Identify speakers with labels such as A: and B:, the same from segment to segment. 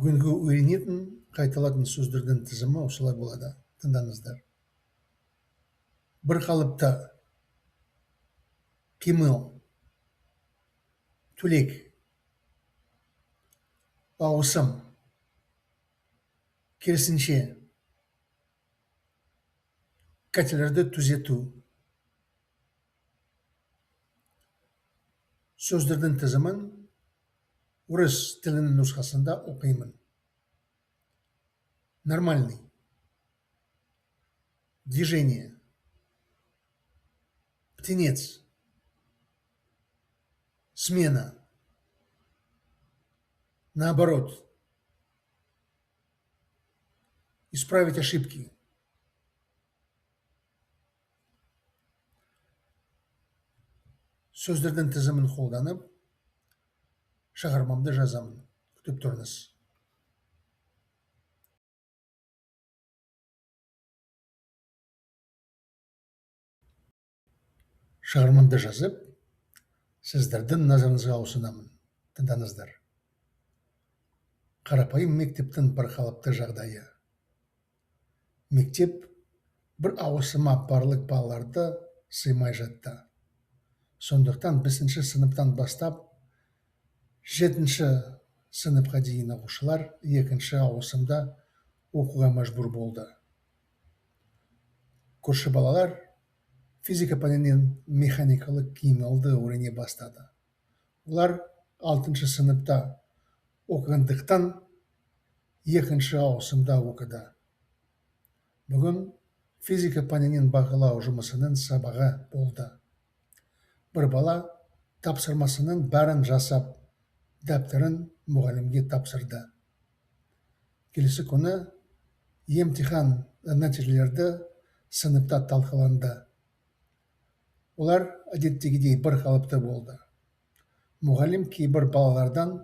A: Бүгінгі үйренетін қайталатын сөздердің тізімі осылай болады. Тыңдаңыздар. Бір қалыпта: қимыл, түлек, ауысым, керісінше, қателерді түзету. Сөздердің тізімін орыс тілінің нұсқасында оқимын. Нормальный. Движение. Птенец. Смена. Наоборот. Исправить ошибки. Сөздердің тізімін қолданып, шығармамды жазамын. Күтіп тұрыңыз. Шығармамды жазып, сіздердің назарыңызға ұсынамын. Тыңдаңыздар. Қарапайым мектептің бір қалыпты жағдайы. Мектеп бір ауысыма барлық балаларды сыймай жатты. Сондықтан 5 сыныптан бастап 7 сыныпқа дейін оқушылар 2 ауысымда оқуға мәжбүр болды. Көрші балалар физика пәнінен механикалық киімді үйрене бастады. Олар 6 сыныпта оқығандықтан 2 ауысымда оқыды. Бүгін физика пәнінен бағалау жұмысының сабағы болды. Бір бала тапсырмасының бәрін жасап, дәптерін мұғалімге тапсырды. Келесі күні емтихан нәтижелері сыныпта талқыланды. Олар әдеттегідей бір қалыпты болды. Мұғалім кейбір балалардан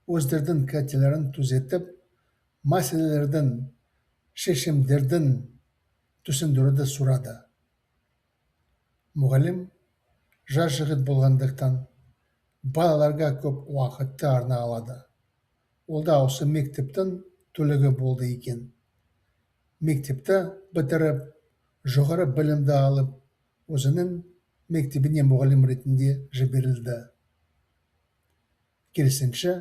A: өздерінің қателерін түзетіп, мәселелердің шешімдерін түсіндіруді сұрады. Мұғалім жас жігіт болғандықтан балаларға көп уақытты арна алады. Ол да осы мектептің түлегі болды екен. Мектепті бітіріп, жоғары білімді алып, өзінің мектебіне мұғалім ретінде жіберілді. Керісінше,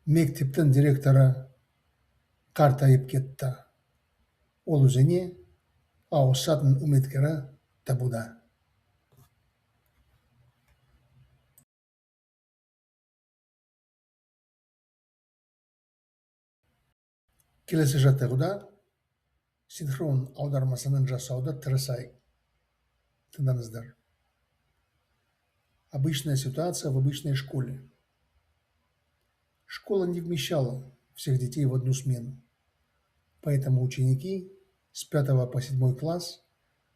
A: мектептің директоры қартайып кетті. Ол өзіне ауысатын үміткері табуда. Келесі жаттығуда синхрон аудармасының жасауды тырысайық. Тыңдаңыздар. Обычная ситуация в обычной школе. Школа не вмещала всех детей в одну смену, поэтому ученики с 5 по 7 класс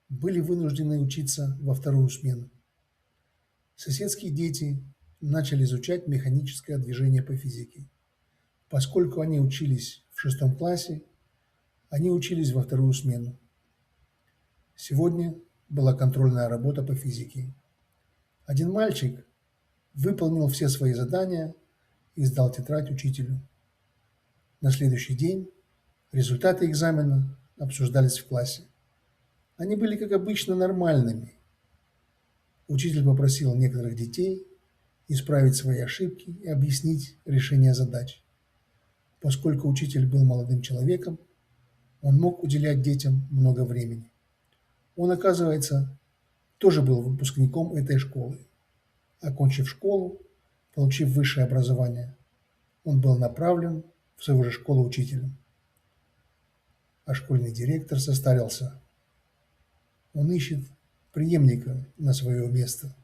A: были вынуждены учиться во вторую смену. Соседские дети начали изучать механическое движение по физике. Поскольку они учились в 6 классе, они учились во вторую смену. Сегодня была контрольная работа по физике. Один мальчик выполнил все свои задания и сдал тетрадь учителю. На следующий день результаты экзамена обсуждались в классе. Они были, как обычно, нормальными. Учитель попросил некоторых детей исправить свои ошибки и объяснить решение задач. Поскольку учитель был молодым человеком, он мог уделять детям много времени. Он, оказывается, тоже был выпускником этой школы. Окончив школу, получив высшее образование, он был направлен в свою же школу учителем. А школьный директор состарился. Он ищет преемника на свое место.